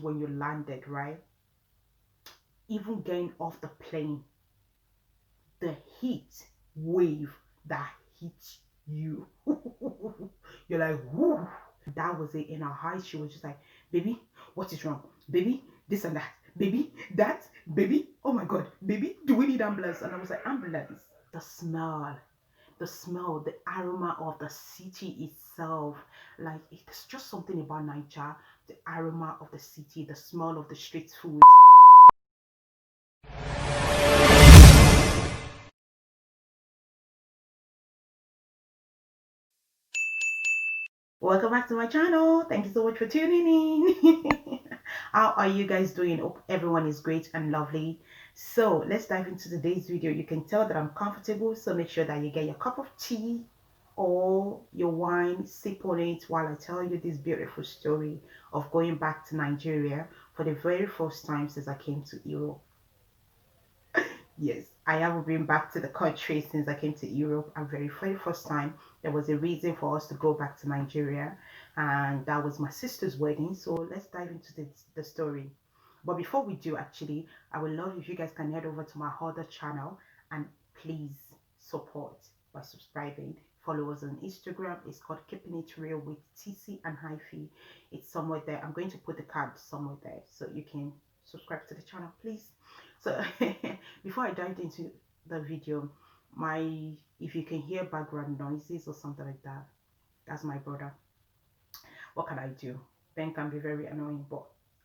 when you landed, right? Even getting off the plane, the heat wave that hits you, you're like, whoo. That was it in her eyes. She was just like, baby, what is wrong? Baby, this and that. Baby, that. Baby, oh my God. Baby, do we need ambulance? And I was like, ambulance. The smell, the aroma of the city itself. Like, it's just something about Naija. The aroma of the city, the smell of the street food. Welcome back to my channel. Thank you so much for tuning in. How are you guys doing? Hope everyone is great and lovely. So let's dive into today's video. You can tell that I'm comfortable, so make sure that you get your cup of tea or your wine, sip on it while I tell you this beautiful story of going back to Nigeria for the very first time since I came to Europe. Yes, I haven't been back to the country since I came to Europe. A very first time. There was a reason for us to go back to Nigeria, and that was my sister's wedding. So let's dive into the story. But before we do, actually, I would love if you guys can head over to my other channel and please support by subscribing. Follow us on Instagram. It's called Keeping It Real with TC and Hyphy. It's somewhere there. I'm going to put the card somewhere there so you can subscribe to the channel, please. So before I dived into the video, if you can hear background noises or something like that, that's my brother. What can I do? Ben can be very annoying, but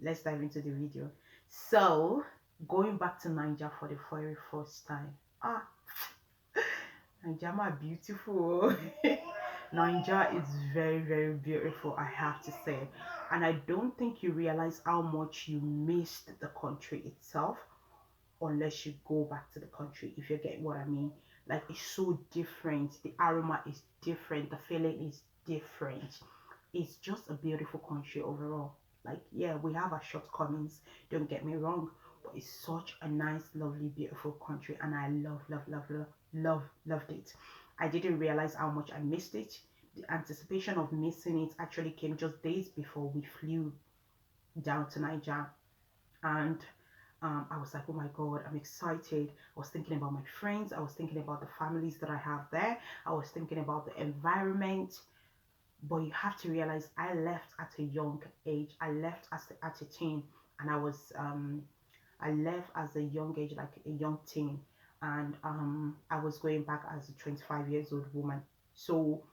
let's dive into the video. So going back to Naija for the very first time. Naija are beautiful. Naija is very beautiful, I have to say. And I don't think you realize how much you missed the country itself unless you go back to the country, if you get what I mean. Like, it's so different. The aroma is different, the feeling is different. It's just a beautiful country overall. Like, yeah, we have our shortcomings, don't get me wrong, but it's such a nice, lovely, beautiful country, and I loved it. I didn't realize how much I missed it. The anticipation of missing it actually came just days before we flew down to Nigeria. And I was like, oh my God, I'm excited. I was thinking about my friends. I was thinking about the families that I have there. I was thinking about the environment. But you have to realize I left at a young age. I left at a teen, and I left as a young age, like a young teen, and I was going back as a 25 years old woman. So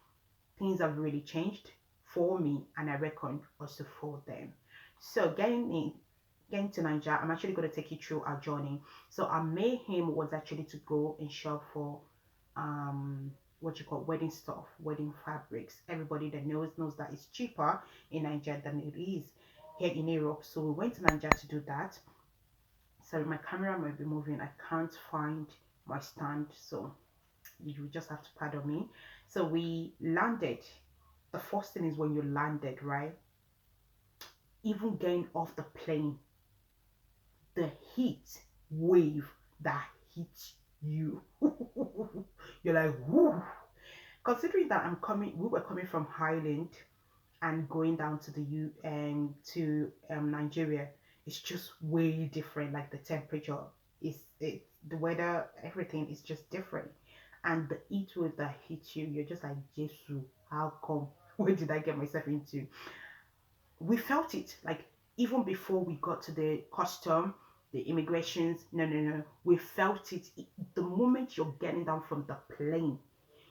things have really changed for me, and I reckon also for them. So getting to Nigeria, I'm actually going to take you through our journey. So our main aim was actually to go and shop for what you call wedding stuff, wedding fabrics. Everybody that knows that it's cheaper in Nigeria than it is here in Europe. So we went to Nigeria to do that. Sorry, my camera might be moving. I can't find my stand, so you just have to pardon me. So we landed. The first thing is when you landed, right? Even getting off the plane, the heat wave that hits you, you're like, whoo. Considering that we were coming from Highland and going down to the Nigeria, it's just way different. Like, the temperature the weather, everything is just different, and the heat wave that hits you, you're just like, Jesus, how come? Where did I get myself into? We felt it, like, even before we got to the custom, the immigrations. No, we felt it. The moment you're getting down from the plane,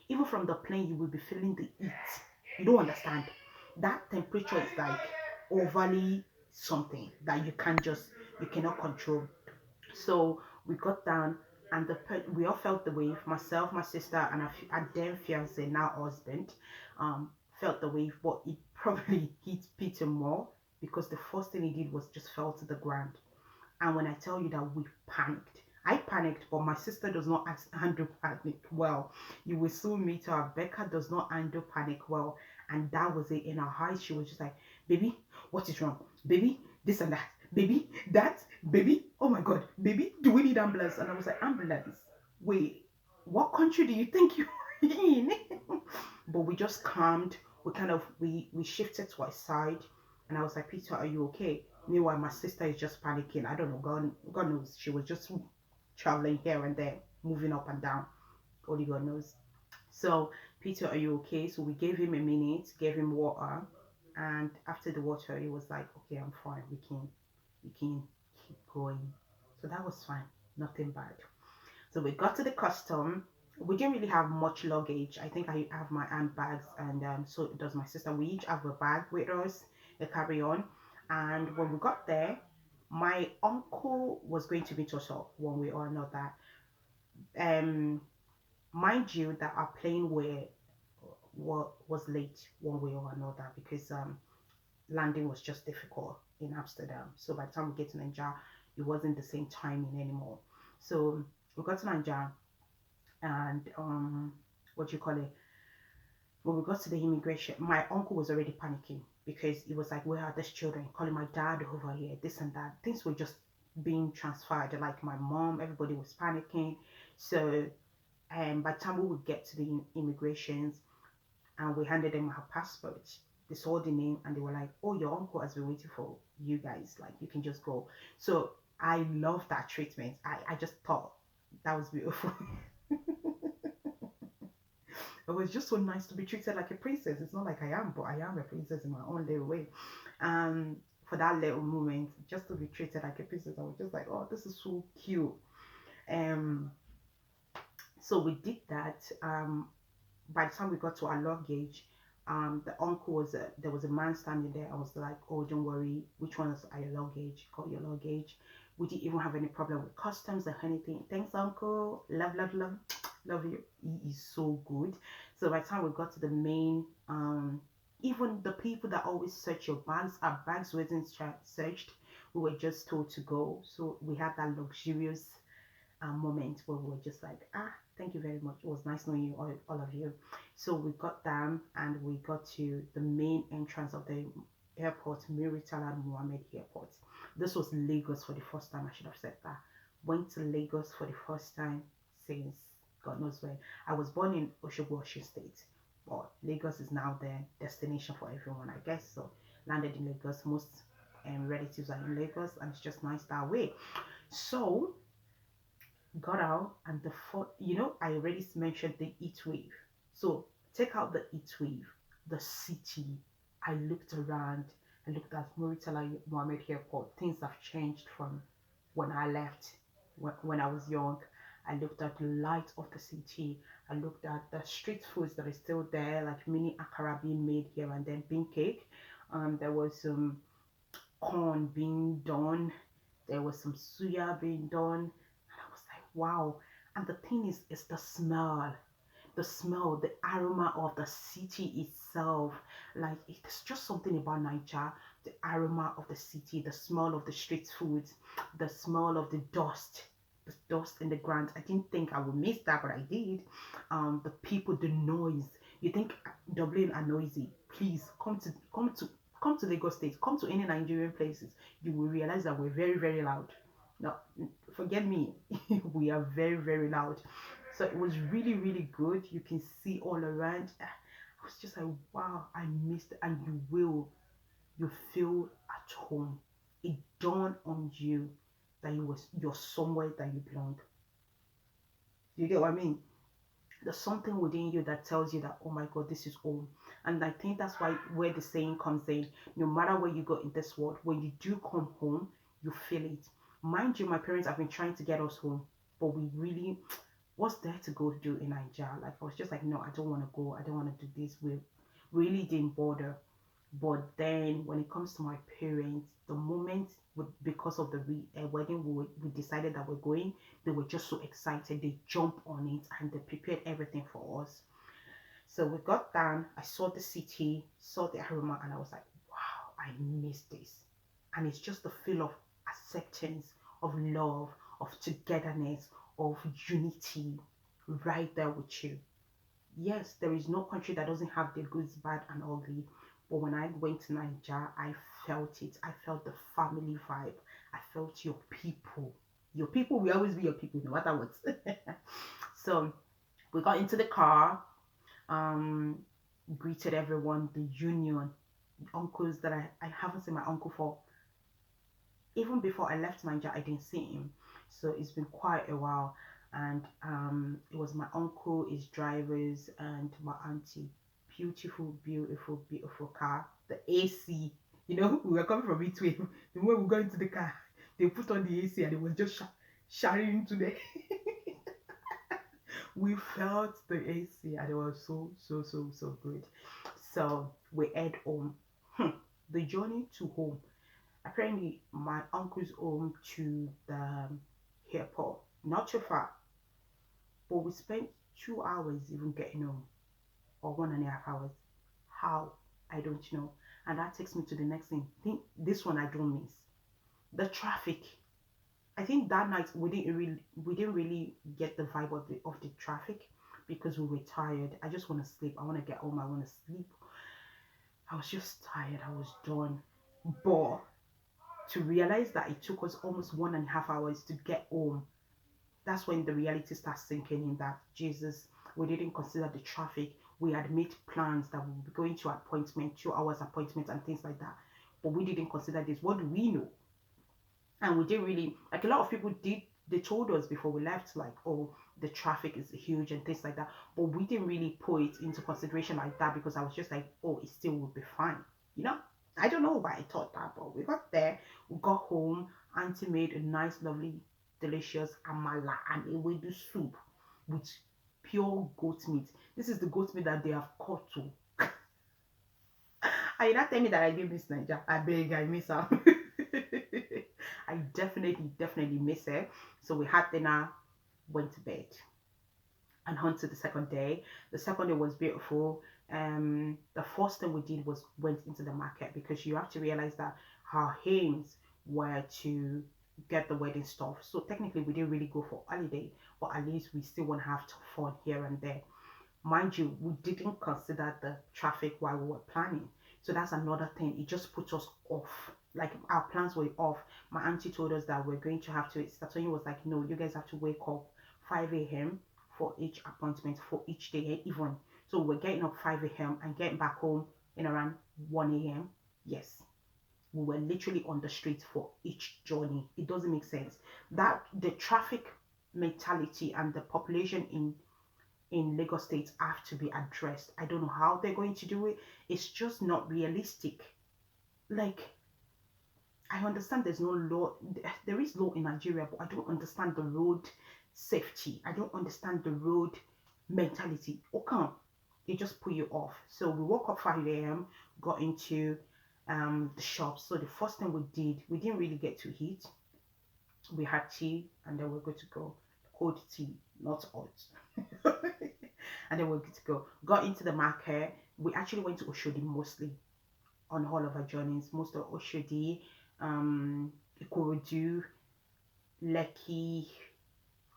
even from the plane, you will be feeling the heat. You don't understand. That temperature is like overly something that you cannot control. So we got down, and we all felt the wave. Myself, my sister, and our then fiance, now husband, felt the wave, but it probably hit Peter more because the first thing he did was just fell to the ground. And when I tell you that we panicked, I panicked, but my sister does not handle panic well. You will soon meet her. Becca does not handle panic well. And that was it. In her eyes, she was just like, baby, what is wrong? Baby, this and that. Baby, that. Baby, oh my God. Baby, do we need ambulance? And I was like, ambulance? Wait, what country do you think you're in? But we just calmed. We shifted to our side. And I was like, Peter, are you okay? Meanwhile, my sister is just panicking. I don't know. God knows. She was just traveling here and there, moving up and down. Only God knows. So, Peter, are you okay? So we gave him a minute, gave him water, and after the water, he was like, "Okay, I'm fine. We can keep going." So that was fine. Nothing bad. So we got to the custom. We didn't really have much luggage. I think I have my handbags, and so does my sister. We each have a bag with us, a carry-on. And when we got there, my uncle was going to meet us up one way or another. Um, Mind you, that our plane was late one way or another because landing was just difficult in Amsterdam. So by the time we get to Naija, it wasn't the same timing anymore. So we got to Naija and what do you call it? When we got to the immigration, my uncle was already panicking because he was like, "Where are these children?" Calling my dad over here, this and that. Things were just being transferred. Like my mom, everybody was panicking. So by the time we would get to the immigrations and we handed them our passports, they saw the name and they were like, "Oh, your uncle has been waiting for you guys. Like you can just go." So I love that treatment. I just thought that was beautiful. It was just so nice to be treated like a princess. It's not like I am, but I am a princess in my own little way. For that little moment, just to be treated like a princess, I was just like, "Oh, this is so cute." Um, so we did that. By the time we got to our luggage, the uncle was there was a man standing there. I was like, "Oh, don't worry, which ones are your luggage? Got your luggage." We didn't even have any problem with customs or anything. Thanks, uncle. Love, love you. He is so good. So by the time we got to the main, even the people that always search your bags, our bags wasn't searched. We were just told to go. So we had that luxurious moment where we were just like, thank you very much. It was nice knowing you, all of you. So we got down and we got to the main entrance of the airport, Muritala Mohammed Airport. This was Lagos for the first time, I should have said that. Went to Lagos for the first time since God knows when. I was born in Oshogbo, Osun State, but Lagos is now the destination for everyone, I guess. So landed in Lagos. Most relatives are in Lagos, and it's just nice that way. So got out and I already mentioned the heat wave. So take out the heat wave, the city. I looked around, I looked at Muritala Mohammed Airport. Things have changed from when I left, when I was young. I looked at the light of the city. I looked at the street foods that are still there, like mini akara being made here and then, bean cake. There was some corn being done. There was some suya being done. And I was like, wow. And the thing is the smell, the aroma of the city itself. Like it's just something about Naija, the aroma of the city, the smell of the street foods, the smell of the dust in the ground. I didn't think I would miss that, but I did. The people, the noise. You think Dublin are noisy? Please come to Lagos State, come to any Nigerian places. You will realize that we're very very loud. No, forget me. We are very very loud. So it was really really good. You can see all around. I was just like, wow, I missed it. And you feel at home. It dawned on you that you're somewhere that you belong. You get what I mean? There's something within you that tells you that, oh my god, this is home. And I think that's why where the saying comes in, no matter where you go in this world, when you do come home, you feel it. Mind you, my parents have been trying to get us home, but we really, what's there to go do in Nigeria? Like I was just like, no, I don't want to go, I don't want to do this. We really didn't bother. But then when it comes to my parents, the moment because of the wedding, we decided that we're going, they were just so excited. They jumped on it and they prepared everything for us. So we got down, I saw the city, saw the aroma, and I was like, wow, I miss this. And it's just the feel of acceptance, of love, of togetherness, of unity right there with you. Yes, there is no country that doesn't have the goods, bad, and ugly. But when I went to Nigeria, I felt it. I felt the family vibe. I felt your people. Your people will always be your people, no matter what. So we got into the car, um, greeted everyone, the union, uncles that I haven't seen my uncle for. Even before I left Nigeria, I didn't see him. So it's been quite a while. And it was my uncle, his drivers, and my auntie. Beautiful, beautiful, beautiful car. The AC, we were coming from between. The moment we got into the car, they put on the AC and it was just shouting into the. We felt the AC and it was so, so, so, so good. So we head home. The journey to home, apparently my uncle's home to the airport, not too far, but we spent 2 hours even getting home, or 1.5 hours. How? I don't know. And that takes me to the next thing. This one I don't miss. The traffic. I think that night we didn't really get the vibe of the traffic because we were tired. I just want to sleep. I want to get home. I want to sleep. I was just tired. I was done. But to realize that it took us almost 1.5 hours to get home, that's when the reality starts sinking in that Jesus, we didn't consider the traffic. We had made plans that we would be going to appointment, 2 hours appointment and things like that. But we didn't consider this. What do we know? And we didn't really, like, a lot of people did, they told us before we left, like, oh, the traffic is huge and things like that. But we didn't really put it into consideration like that because I was just like, oh, it still will be fine. You know? I don't know why I thought that, but we got there, we got home, auntie made a nice, lovely, delicious amala and ewedu soup with pure goat meat. This is the goat meat that they have caught to. Are you not telling me that I didn't miss Nigeria? I beg, I miss her. I definitely, definitely miss her. So we had dinner, went to bed, and on to the second day. The second day was beautiful. The first thing we did was went into the market because you have to realize that our aims were to get the wedding stuff. So technically, we didn't really go for holiday, but at least we still want to have fun here and there. Mind you, we didn't consider the traffic while we were planning. So that's another thing. It just put us off. Like our plans were off. My auntie told us that we're going to have to. Satoyi was like, no, you guys have to wake up 5 a.m. for each appointment for each day, even. So we're getting up 5 a.m. and getting back home in around 1 a.m. Yes, we were literally on the street for each journey. It doesn't make sense. That the traffic mentality and the population in Lagos State have to be addressed. I don't know how they're going to do it. It's just not realistic. Like, I understand there's no law. There is law in Nigeria, but I don't understand the road safety. I don't understand the road mentality. Okay, it just put you off. So we woke up 5 a.m., got into the shop. So the first thing we did, we didn't really get to eat. We had tea and then we're good to go. Cold tea, not hot. And then we're good to go. Got into the market. We actually went to Oshodi mostly on all of our journeys. Most of Oshodi, Ikorodu, Lekki.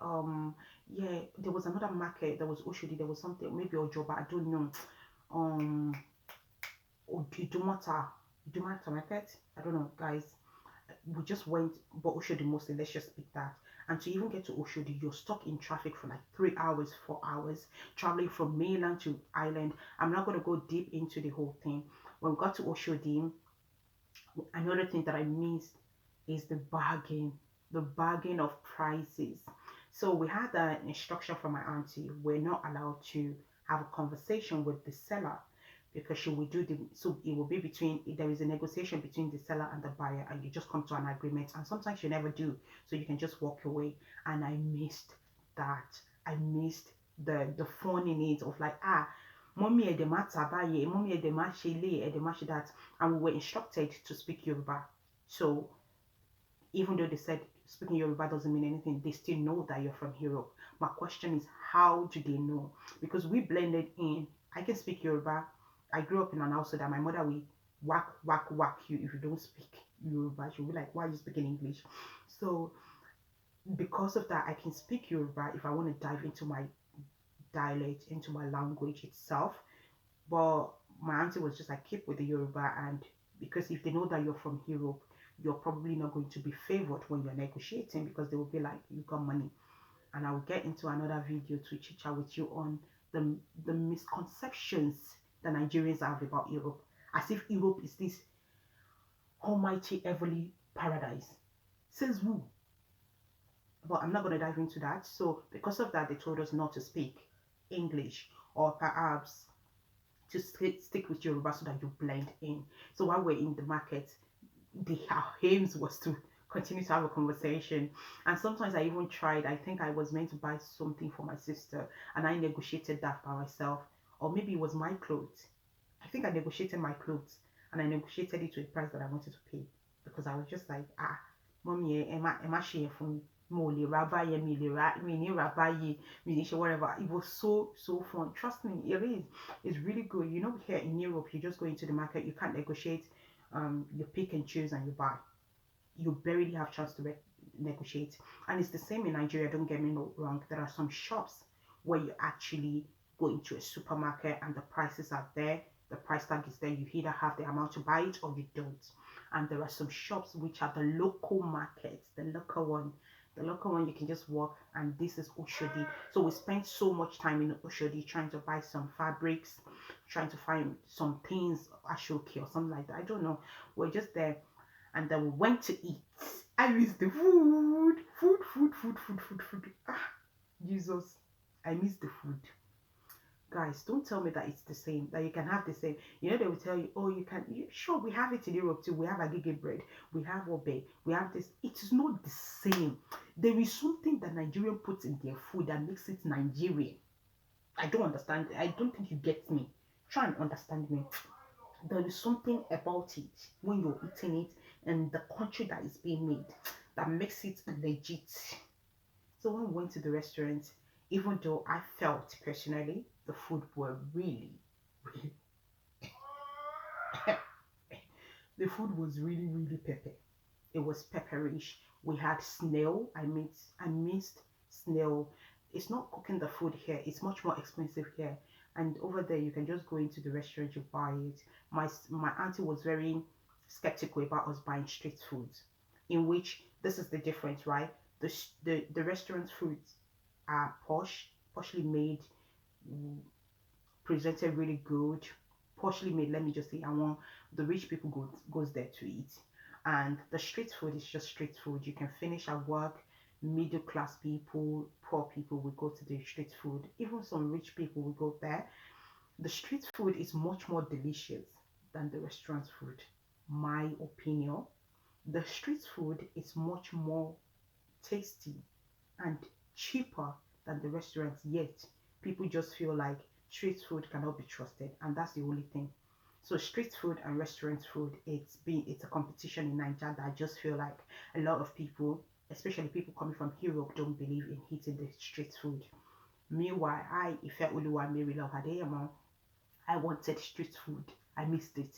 Um, yeah, there was another market. There was Oshodi. There was something, maybe Ojoba. I don't know. Um, Idumota, Idumota market. I don't know, guys. We just went, but Oshodi mostly. Let's just pick that. And to even get to Oshodi, you're stuck in traffic for like 3 hours, 4 hours, traveling from mainland to island. I'm not going to go deep into the whole thing. When we got to Oshodi, another thing that I missed is the bargain of prices. So we had an instruction from my auntie. We're not allowed to have a conversation with the seller because she will do the, so it will be between, there is a negotiation between the seller and the buyer and you just come to an agreement, and sometimes you never do, so you can just walk away. And I missed that. I missed the fun in it of like, mommy edema tabaye, mommy edema shele, edema that. And we were instructed to speak Yoruba. So even though they said speaking Yoruba doesn't mean anything, they still know that you're from Europe. My question is, how do they know? Because we blended in. I can speak Yoruba. I grew up in an household that my mother will whack you if you don't speak Yoruba. She'll be like, why are you speaking English? So because of that, I can speak Yoruba if I want to dive into my dialect, into my language itself. But my auntie was just like, keep with the Yoruba, and because if they know that you're from Europe, you're probably not going to be favored when you're negotiating because they will be like, you got money. And I will get into another video to chit chat with you on the misconceptions that Nigerians have about Europe, as if Europe is this almighty heavenly paradise. Says who? But I'm not going to dive into that. So because of that, they told us not to speak English, or perhaps to stick with Yoruba so that you blend in. So while we're in the market, our aims was to continue to have a conversation. And sometimes I even tried, I think I was meant to buy something for my sister, and I negotiated that by myself. Or maybe it was my clothes. I think I negotiated my clothes, and I negotiated it to a price that I wanted to pay, because I was just like, mommy, am I share for me? Mo le ra báyẹn, mi le ra, mi ni ra báyìí, mi ni ṣe whatever. It was so fun. Trust me, it is. It's really good. You know, here in Europe, you just go into the market, you can't negotiate. You pick and choose and you buy. You barely have chance to negotiate. And it's the same in Nigeria. Don't get me wrong. There are some shops where you actually go into a supermarket and the prices are there. The price tag is there. You either have the amount to buy it or you don't. And there are some shops which are the local markets, the local one. The local one, you can just walk, and this is Oshodi. So we spent so much time in Oshodi trying to buy some fabrics, trying to find some things, Ashoki or something like that. I don't know. We're just there, and then we went to eat. I miss the food. Ah, Jesus, I miss the food. Guys, don't tell me that it's the same, that you can have the same. You know, they will tell you, oh, you can. Sure, we have it in Europe too. We have agege bread, we have obe, we have this. It is not the same. There is something that Nigerian puts in their food that makes it Nigerian. I don't understand. I don't think you get me. Try and understand me. There is something about it when you're eating it and the country that is being made that makes it legit. So when we went to the restaurant, even though I felt personally the food were really the food was really pepper. It was pepperish. We had snail. I missed snail. It's not cooking the food here. It's much more expensive here. And over there, you can just go into the restaurant, you buy it. My auntie was very skeptical about us buying street foods, in which this is the difference, right? The restaurant foods are poshly made, mm, presented really good, poshly made. Let me just say, I want the rich people goes there to eat, and the street food is just street food. You can finish at work. Middle class people, poor people will go to the street food. Even some rich people will go there. The street food is much more delicious than the restaurant food. My opinion. The street food is much more tasty and cheaper than the restaurants, yet people just feel like street food cannot be trusted, and that's the only thing. So street food and restaurant food, it's a competition in Nigeria that I just feel like a lot of people, especially people coming from Europe, don't believe in eating the street food. Meanwhile, Ife Uluwa Mary Love Adeyemo, I wanted street food. I missed it.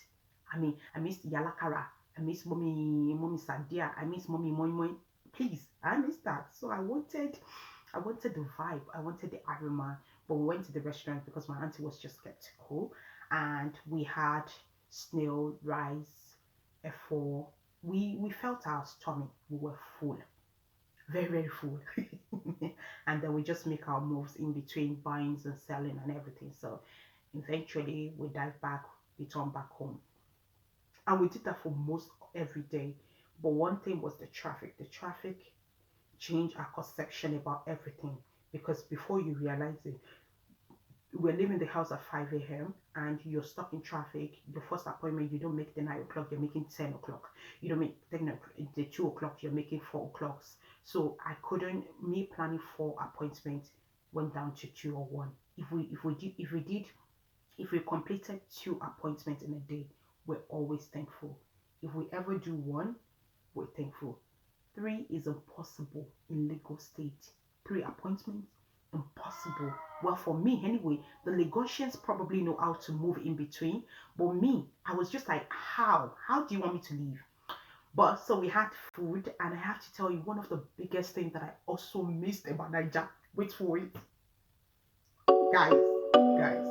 I missed Yalakara. I miss mommy Sadia. I miss mommy Moi Moi. Please, I missed that. So I wanted the vibe. I wanted the aroma. But we went to the restaurant because my auntie was just skeptical, and we had snail, rice, F4. We felt our stomach. We were full, very full, and then we just make our moves in between buying and selling and everything. So eventually we dive back, we turn back home, and we did that for most every day. But one thing was the traffic. The traffic changed our conception about everything, because before you realize it, we're leaving the house at 5 a.m. and you're stuck in traffic. Your first appointment, you don't make the 9 o'clock, you're making 10 o'clock. You don't make the 2 o'clock, you're making 4 o'clocks. So I couldn't, me planning 4 appointments went down to 2 or 1. If we completed 2 appointments in a day, we're always thankful. If we ever do one, we're thankful. 3 is impossible in Lagos State. 3 appointments, impossible. Well, for me anyway, the Lagosians probably know how to move in between, but me, I was just like, how do you want me to leave? But so we had food, and I have to tell you, one of the biggest things that I also missed about Naija, wait for it, guys, guys,